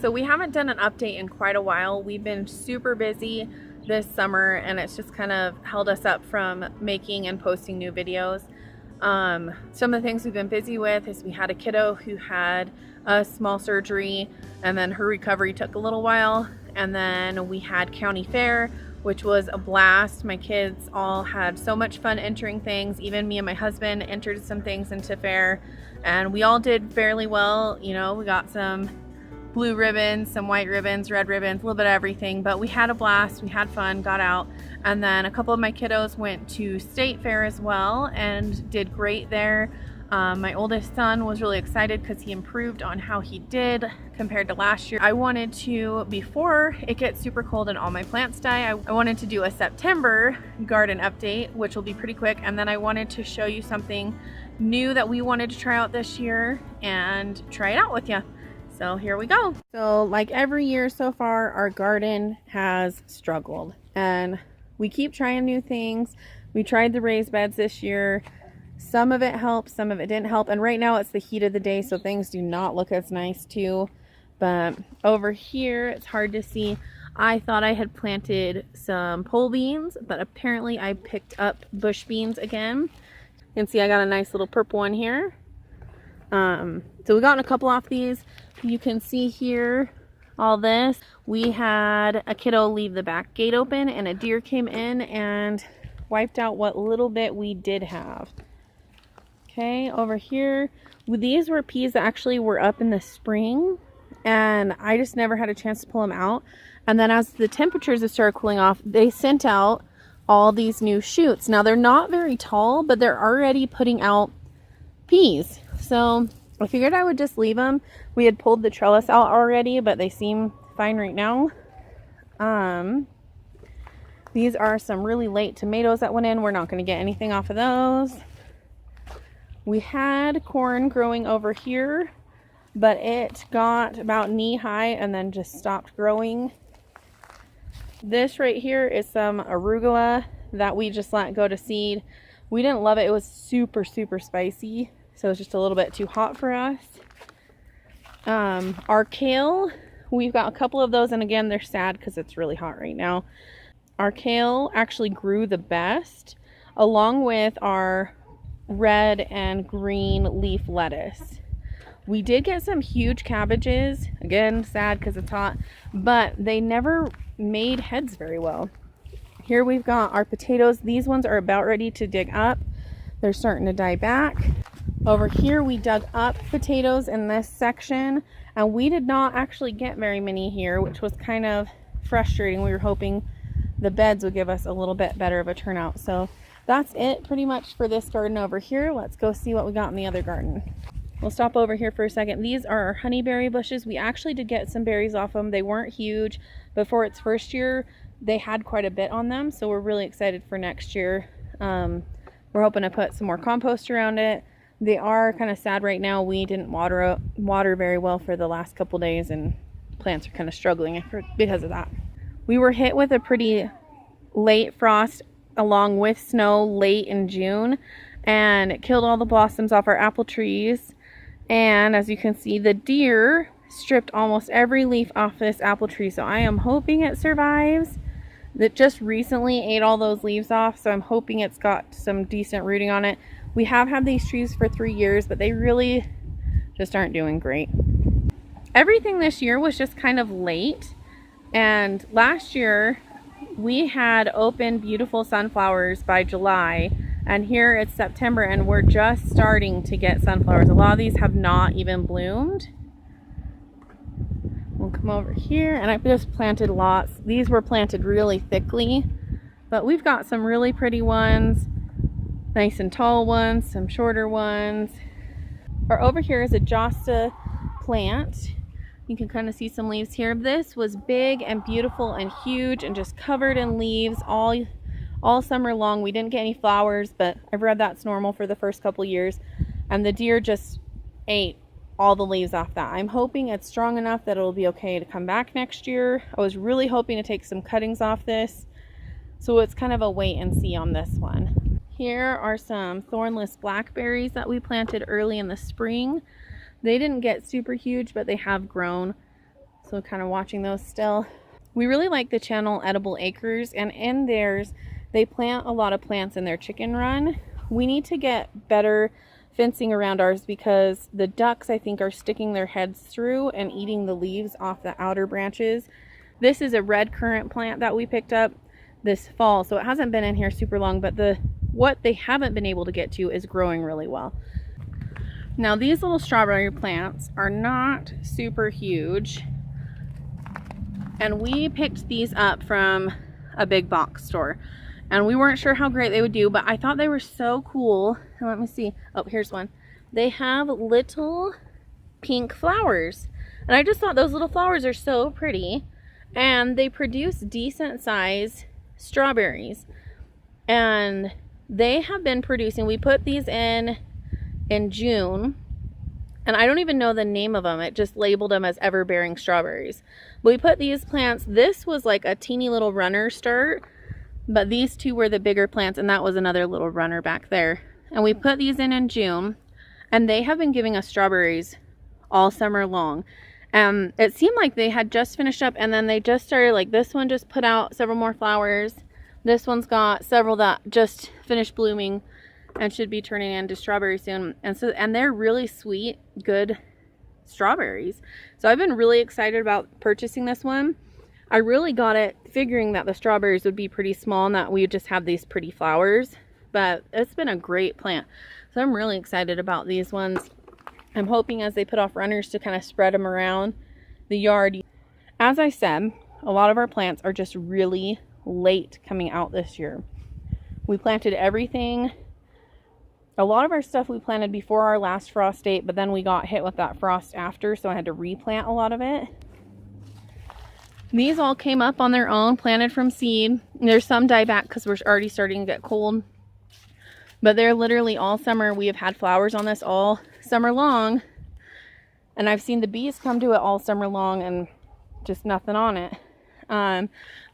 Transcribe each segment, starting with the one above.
So we haven't done an update in quite a while. We've been super busy this summer and it's just kind of held us up from making and posting new videos. Some of the things we've been busy with is we had a kiddo who had a small surgery and then her recovery took a little while, and then we had county fair, which was a blast. My kids all had so much fun entering things. Even me and my husband entered some things into fair and we all did fairly well. You know, we got some blue ribbons, some white ribbons, red ribbons, a little bit of everything, but we had a blast, we had fun, got out. And then a couple of my kiddos went to state fair as well and did great there. My oldest son was really excited because he improved on how he did compared to last year. I wanted to, before it gets super cold and all my plants die, I wanted to do a September garden update, which will be pretty quick. And then I wanted to show you something new that we wanted to try out this year and try it out with you. So here we go. So like every year so far, our garden has struggled and we keep trying new things. We tried the raised beds this year. Some of it helped, some of it didn't help. And right now it's the heat of the day, so things do not look as nice too. But over here, it's hard to see. I thought I had planted some pole beans, but apparently I picked up bush beans again. You can see I got a nice little purple one here. So we got a couple off these. You can see here all this. We had a kiddo leave the back gate open and a deer came in and wiped out what little bit we did have. Okay, over here, these were peas that actually were up in the spring and I just never had a chance to pull them out. And then as the temperatures have started cooling off, they sent out all these new shoots. Now they're not very tall, but they're already putting out peas. So I figured I would just leave them. We had pulled the trellis out already, but they seem fine right now. These are some really late tomatoes that went in. We're not going to get anything off of those. We had corn growing over here, but it got about knee high and then just stopped growing. This right here is some arugula that we just let go to seed. We didn't love it. It was super, super spicy. So it's just a little bit too hot for us. Our kale, we've got a couple of those, and again, they're sad because it's really hot right now. Our kale actually grew the best, along with our red and green leaf lettuce. We did get some huge cabbages, again, sad because it's hot, but they never made heads very well. Here we've got our potatoes. These ones are about ready to dig up. They're starting to die back. Over here we dug up potatoes in this section and we did not actually get very many here, which was kind of frustrating. We were hoping the beds would give us a little bit better of a turnout. So that's it pretty much for this garden over here. Let's go see what we got in the other garden. We'll stop over here for a second. These are our honeyberry bushes. We actually did get some berries off them. They weren't huge, but for its first year they had quite a bit on them, so we're really excited for next year. We're hoping to put some more compost around it. They are kind of sad right now. We didn't water very well for the last couple days and plants are kind of struggling because of that. We were hit with a pretty late frost along with snow late in June, and it killed all the blossoms off our apple trees. And as you can see, the deer stripped almost every leaf off this apple tree, so I am hoping it survives. That just recently ate all those leaves off, so I'm hoping it's got some decent rooting on it. We have had these trees for 3 years, but they really just aren't doing great. Everything this year was just kind of late, and last year we had open beautiful sunflowers by July, and here it's September and we're just starting to get sunflowers. A lot of these have not even bloomed. We'll come over here, and I've just planted lots. These were planted really thickly, but we've got some really pretty ones, nice and tall ones, some shorter ones. Or over here is a Josta plant. You can kind of see some leaves here. This was big and beautiful and huge and just covered in leaves all summer long. We didn't get any flowers, but I've read that's normal for the first couple years. And the deer just ate all the leaves off that. I'm hoping it's strong enough that it'll be okay to come back next year. I was really hoping to take some cuttings off this, so it's kind of a wait and see on this one. Here are some Thornless Blackberries that we planted early in the spring. They didn't get super huge, but they have grown. So kind of watching those still. We really like the channel Edible Acres, and in theirs, they plant a lot of plants in their chicken run. We need to get better fencing around ours because the ducks, I think, are sticking their heads through and eating the leaves off the outer branches. This is a red currant plant that we picked up this fall, so it hasn't been in here super long, but what they haven't been able to get to is growing really well. Now these little strawberry plants are not super huge, and we picked these up from a big box store, and we weren't sure how great they would do, but I thought they were so cool. And let me see. Oh, here's one. They have little pink flowers, and I just thought those little flowers are so pretty, and they produce decent size strawberries, and they have been producing. We put these in June, and I don't even know the name of them. It just labeled them as ever-bearing strawberries. But we put these plants, this was like a teeny little runner start, but these two were the bigger plants, and that was another little runner back there. And we put these in June, and they have been giving us strawberries all summer long. It seemed like they had just finished up, and then they just started, like this one just put out several more flowers. This one's got several that just finished blooming and should be turning into strawberries soon. And they're really sweet, good strawberries. So I've been really excited about purchasing this one. I really got it figuring that the strawberries would be pretty small and that we would just have these pretty flowers, but it's been a great plant. So I'm really excited about these ones. I'm hoping as they put off runners to kind of spread them around the yard. As I said, a lot of our plants are just really late coming out this year. We planted everything. A lot of our stuff we planted before our last frost date, but then we got hit with that frost after, so I had to replant a lot of it. These all came up on their own, planted from seed. There's some die back because we're already starting to get cold. But they're literally all summer. We have had flowers on this all summer long. And I've seen the bees come to it all summer long and just nothing on it.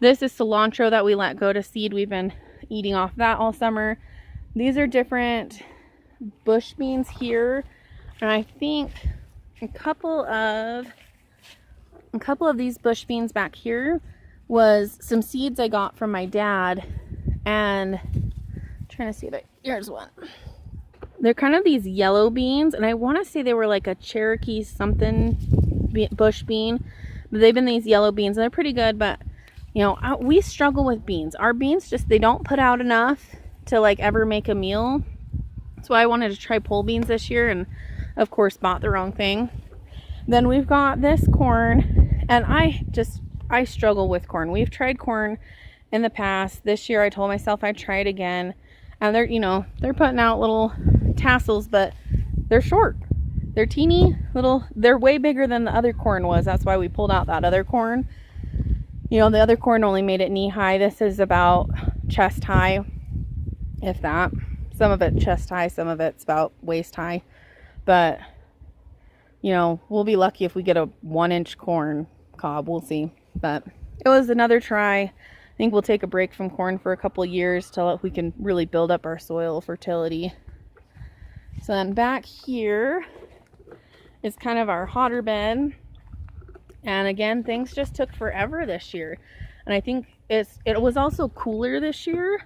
This is cilantro that we let go to seed. We've been eating off that all summer. These are different bush beans here. And I think a couple of these bush beans back here was some seeds I got from my dad. And I'm trying to see if here's one. They're kind of these yellow beans, and I want to say they were like a Cherokee something bush bean, but they've been these yellow beans, and they're pretty good. But you know, we struggle with beans. Our beans just, they don't put out enough to like ever make a meal. That's why I wanted to try pole beans this year, and of course bought the wrong thing. Then we've got this corn, and I struggle with corn. We've tried corn in the past. This year I told myself I'd try it again, and they're, you know, they're putting out little tassels, but they're short. They're teeny little, they're way bigger than the other corn was. That's why we pulled out that other corn. You know, the other corn only made it knee high. This is about chest high, if that. Some of it chest high, some of it's about waist high. But, you know, we'll be lucky if we get a 1-inch corn cob. We'll see. But it was another try. I think we'll take a break from corn for a couple of years till we can really build up our soil fertility. So then back here is kind of our hotter bed. And again, things just took forever this year. And I think it was also cooler this year.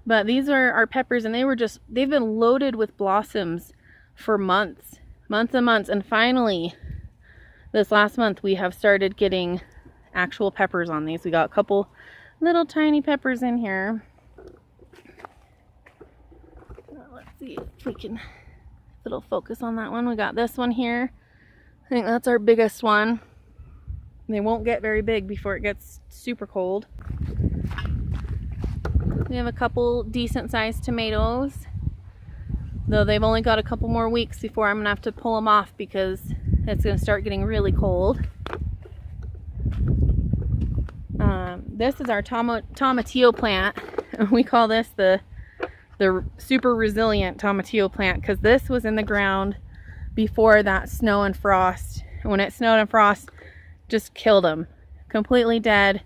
But these are our peppers, and they've been loaded with blossoms for months and months. And finally, this last month, we have started getting actual peppers on these. We got a couple little tiny peppers in here. Let's see if we can, if it'll focus on that one. We got this one here. I think that's our biggest one. They won't get very big before it gets super cold. We have a couple decent sized tomatoes, though they've only got a couple more weeks before I'm gonna have to pull them off because it's gonna start getting really cold. This is our Tomatillo plant. We call this the super resilient Tomatillo plant because this was in the ground before that snow and frost. When it snowed and frost, just killed them, completely dead.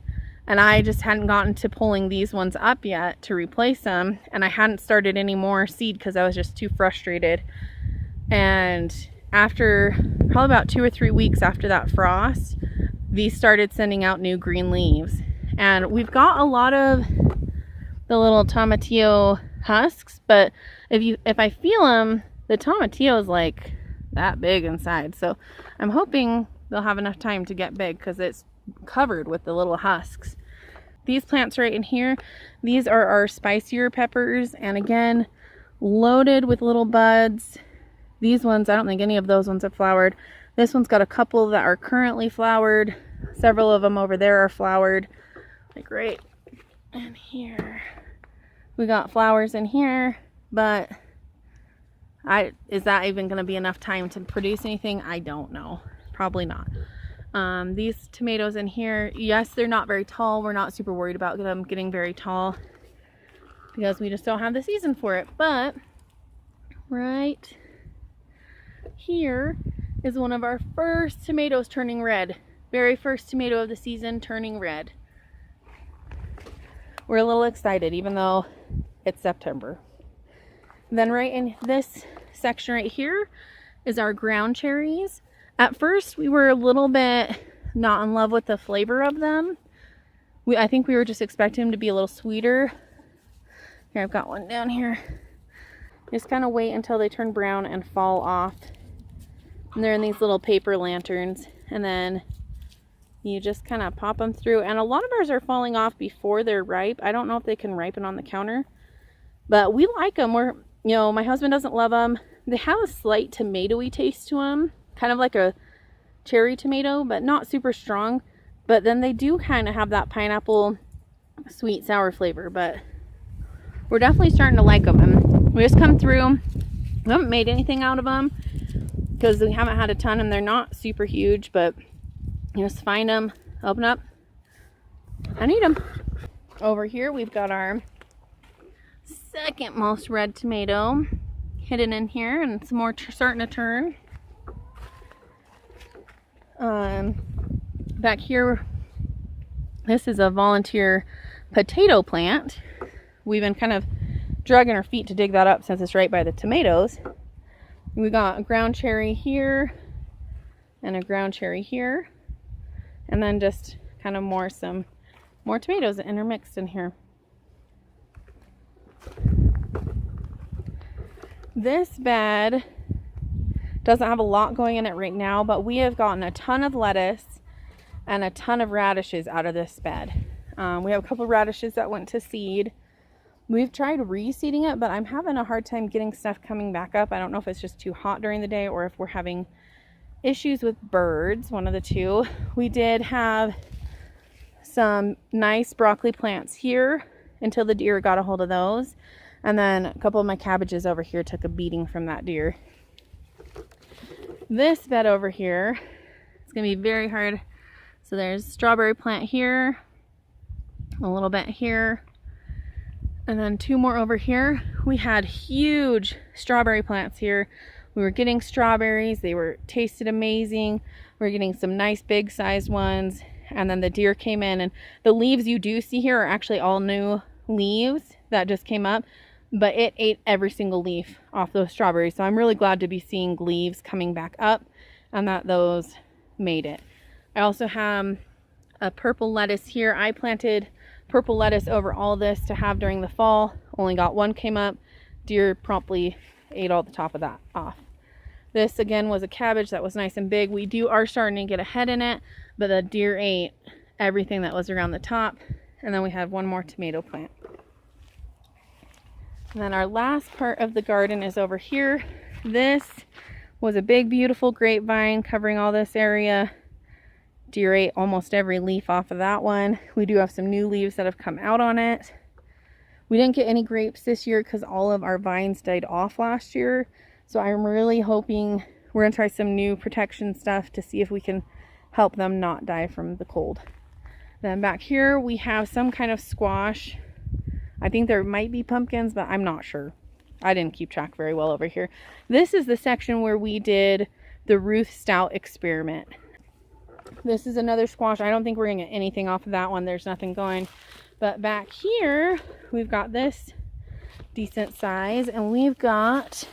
And I just hadn't gotten to pulling these ones up yet to replace them, and I hadn't started any more seed because I was just too frustrated. And after probably about 2 or 3 weeks after that frost, these started sending out new green leaves. And we've got a lot of the little tomatillo husks, but if I feel them, the tomatillo is like that big inside. So I'm hoping they'll have enough time to get big because it's covered with the little husks. These plants right in here, these are our Spicier Peppers, and again, loaded with little buds. These ones, I don't think any of those ones have flowered. This one's got a couple that are currently flowered. Several of them over there are flowered. Like right in here. We got flowers in here, but is that even going to be enough time to produce anything? I don't know. Probably not. These tomatoes in here, yes, they're not very tall. We're not super worried about them getting very tall because we just don't have the season for it. But right here is one of our first tomatoes turning red. Very first tomato of the season turning red. We're a little excited even though it's September. Then right in this section right here is our ground cherries. At first we were a little bit not in love with the flavor of them. I think we were just expecting them to be a little sweeter. Here, I've got one down here. Just kind of wait until they turn brown and fall off. And they're in these little paper lanterns. And then you just kind of pop them through. And a lot of ours are falling off before they're ripe. I don't know if they can ripen on the counter. But we like them. My husband doesn't love them. They have a slight tomatoey taste to them. Kind of like a cherry tomato, but not super strong. But then they do kind of have that pineapple sweet sour flavor. But we're definitely starting to like them. And we just come through. We haven't made anything out of them because we haven't had a ton, and they're not super huge. But you just find them, open up, and eat them. Over here we've got our second most red tomato hidden in here, and some more starting to turn. Back here, this is a volunteer potato plant. We've been kind of dragging our feet to dig that up since it's right by the tomatoes. We got a ground cherry here and a ground cherry here, and then just kind of some more tomatoes intermixed in here. This bed doesn't have a lot going in it right now, but we have gotten a ton of lettuce and a ton of radishes out of this bed. We have a couple of radishes that went to seed. We've tried reseeding it, but I'm having a hard time getting stuff coming back up. I don't know if it's just too hot during the day or if we're having issues with birds, one of the two. We did have some nice broccoli plants here until the deer got a hold of those. And then a couple of my cabbages over here took a beating from that deer. This bed over here, it's going to be very hard. So there's strawberry plant here, a little bit here, and then two more over here. We had huge strawberry plants here. We were getting strawberries. They tasted amazing. We were getting some nice big sized ones. And then the deer came in, and the leaves you do see here are actually all new leaves that just came up. But it ate every single leaf off those strawberries. So I'm really glad to be seeing leaves coming back up and that those made it. I also have a purple lettuce here. I planted purple lettuce over all this to have during the fall. Only got one came up. Deer promptly ate all the top of that off. This again was a cabbage that was nice and big. We are starting to get a head in it, but the deer ate everything that was around the top. And then we had one more tomato plant. And then our last part of the garden is over here. This was a big, beautiful grapevine covering all this area. Deer ate almost every leaf off of that one. We do have some new leaves that have come out on it. We didn't get any grapes this year because all of our vines died off last year. So I'm really hoping we're going to try some new protection stuff to see if we can help them not die from the cold. Then back here we have some kind of squash. I think there might be pumpkins, but I'm not sure. I didn't keep track very well over here. This is the section where we did the Ruth Stout experiment. This is another squash. I don't think we're going to get anything off of that one. There's nothing going. But back here, we've got this decent size, and we've got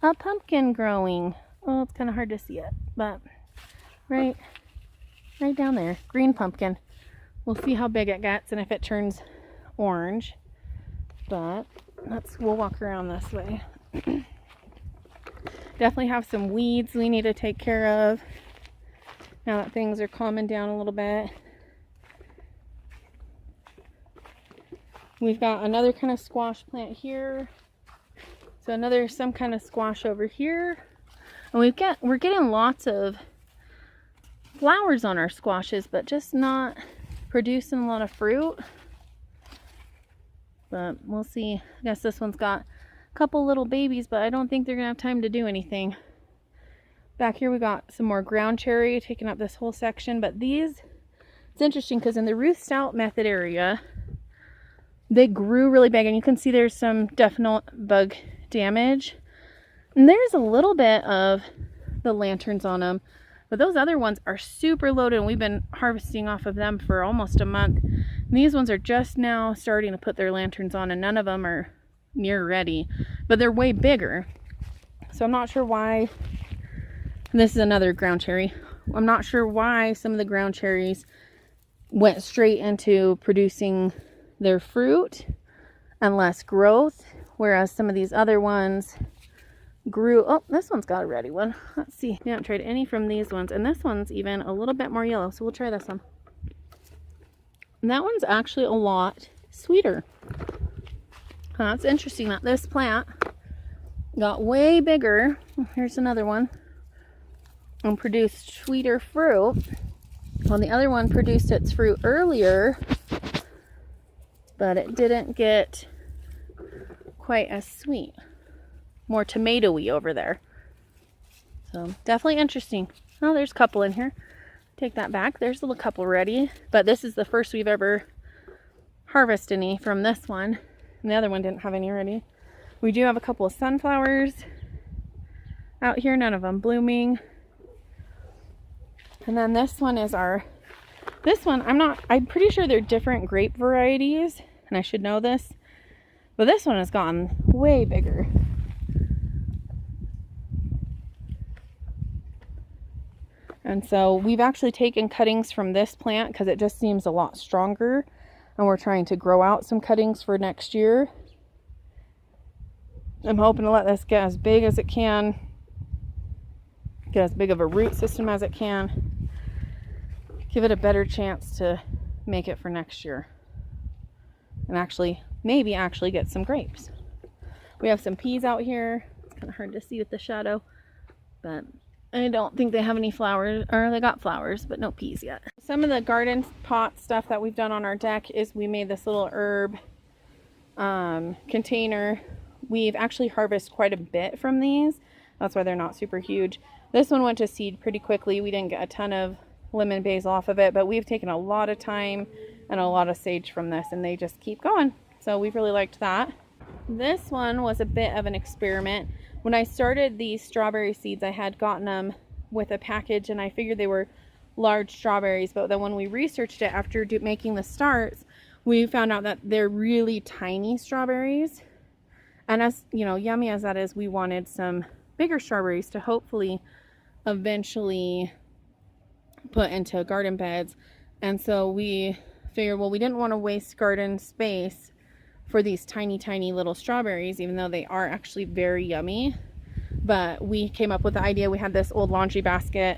a pumpkin growing Oh, it's kind of hard to see it, but right down there, green pumpkin. We'll see how big it gets and if it turns orange, but we'll walk around this way. Definitely have some weeds we need to take care of now that things are calming down a little bit. We've got another kind of squash plant here. So some kind of squash over here. And we're getting lots of flowers on our squashes, but just not producing a lot of fruit. But we'll see. I guess this one's got a couple little babies, but I don't think they're gonna have time to do anything. Back here we got some more ground cherry taking up this whole section, but it's interesting because in the Ruth Stout method area, they grew really big, and you can see there's some definite bug damage. And there's a little bit of the lanterns on them, but those other ones are super loaded, and we've been harvesting off of them for almost a month. And these ones are just now starting to put their lanterns on, and none of them are near ready, but they're way bigger. So I'm not sure why. This is another ground cherry. I'm not sure why some of the ground cherries went straight into producing their fruit and less growth, whereas some of these other ones grew. Oh, this one's got a ready one. Let's see. We haven't tried any from these ones, and this one's even a little bit more yellow, so we'll try this one. And that one's actually a lot sweeter. It's interesting that this plant got way bigger. Here's another one, and produced sweeter fruit, while the other one produced its fruit earlier, but it didn't get quite as sweet. More tomatoey over there. So definitely interesting. Oh, there's a couple in here. Take that back. There's a little couple ready, but this is the first we've ever harvested any from this one, and the other one didn't have any ready. We do have a couple of sunflowers out here, none of them blooming. And then this one is I'm pretty sure they're different grape varieties, and I should know this, but this one has gotten way bigger. And so we've actually taken cuttings from this plant because it just seems a lot stronger, and we're trying to grow out some cuttings for next year. I'm hoping to let this get as big as it can, get as big of a root system as it can, give it a better chance to make it for next year, and maybe get some grapes. We have some peas out here. It's kind of hard to see with the shadow, but I don't think they have any flowers, or they got flowers, but no peas yet. Some of the garden pot stuff that we've done on our deck is we made this little herb container. We've actually harvested quite a bit from these. That's why they're not super huge. This one went to seed pretty quickly. We didn't get a ton of lemon basil off of it, but we've taken a lot of time and a lot of sage from this, and they just keep going. So we've really liked that. This one was a bit of an experiment. When I started these strawberry seeds, I had gotten them with a package, and I figured they were large strawberries, but then when we researched it after making the starts, we found out that they're really tiny strawberries. And as you know, yummy as that is, we wanted some bigger strawberries to hopefully eventually put into garden beds. And so we figured, well, we didn't want to waste garden space for these tiny little strawberries, even though they are actually very yummy. But we came up with the idea. We had this old laundry basket,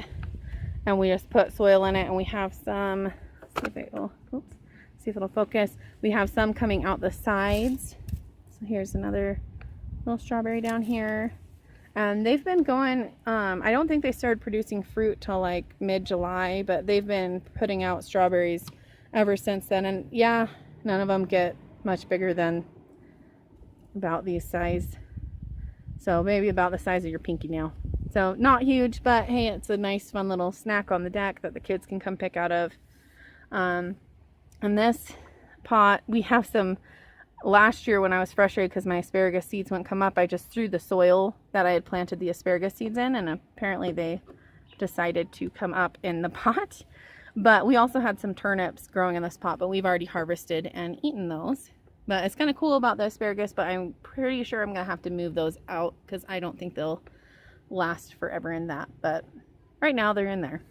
and we just put soil in it, and we have some, see if it'll focus. We have some coming out the sides. So here's another little strawberry down here, and they've been going, I don't think they started producing fruit till like mid-July, but they've been putting out strawberries ever since then. And yeah, none of them get much bigger than about these size, so maybe about the size of your pinky nail. So not huge, but hey, it's a nice fun little snack on the deck that the kids can come pick out of. And this pot, we have some. Last year when I was frustrated because my asparagus seeds wouldn't come up, I just threw the soil that I had planted the asparagus seeds in, and apparently they decided to come up in the pot. But we also had some turnips growing in this pot, but we've already harvested and eaten those. But it's kind of cool about the asparagus, but I'm pretty sure I'm gonna have to move those out because I don't think they'll last forever in that, but right now they're in there.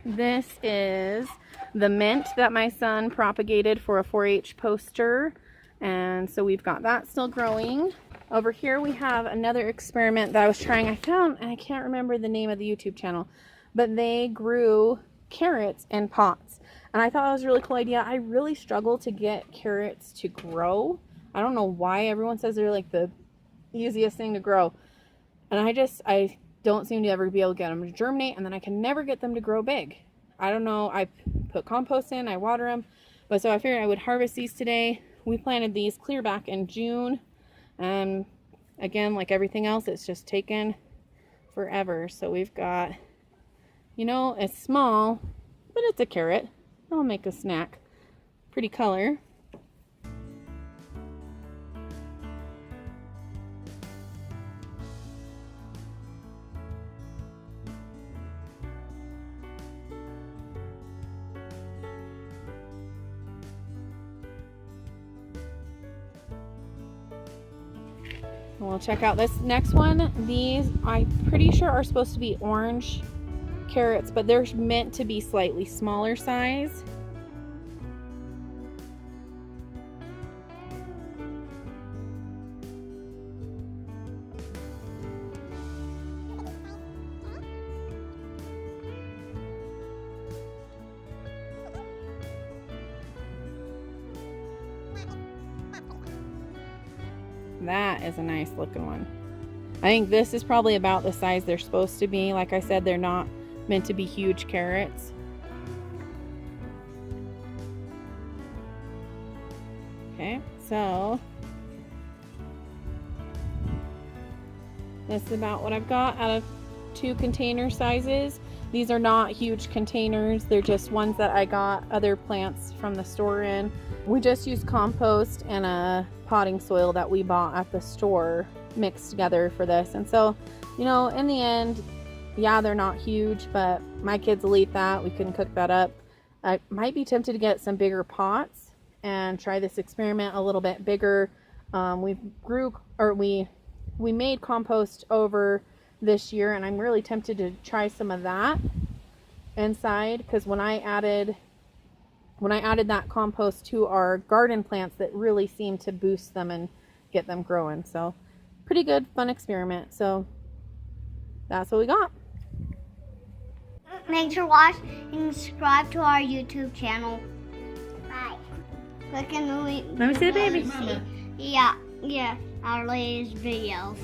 This is the mint that my son propagated for a 4-H poster, and so we've got that still growing. Over here we have another experiment that I was trying. I found, and I can't remember the name of the YouTube channel, but they grew carrots in pots, and I thought that was a really cool idea. I really struggle to get carrots to grow. I don't know why. Everyone says they're like the easiest thing to grow, and I don't seem to ever be able to get them to germinate, and then I can never get them to grow big. I don't know. I put compost in, I water them, but so I figured I would harvest these today. We planted these clear back in June, and again, like everything else, it's just taken forever. So we've got, you know, it's small, but it's a carrot. I'll make a snack. Pretty color. We'll check out this next one. These, I'm pretty sure, are supposed to be orange carrots, but they're meant to be slightly smaller size. That is a nice looking one. I think this is probably about the size they're supposed to be. Like I said, they're not meant to be huge carrots. Okay, so this is about what I've got out of 2 container sizes. These are not huge containers. They're just ones that I got other plants from the store in. We just used compost and a potting soil that we bought at the store mixed together for this. And so, you know, in the end, yeah, they're not huge, but my kids will eat that. We can cook that up. I might be tempted to get some bigger pots and try this experiment a little bit bigger. We made compost over this year, and I'm really tempted to try some of that inside, because when I added that compost to our garden plants, that really seemed to boost them and get them growing. So pretty good, fun experiment. So that's what we got. Thanks for watching and subscribe to our YouTube channel. Bye. Click in the link. Let me see the baby. Yeah, our latest videos.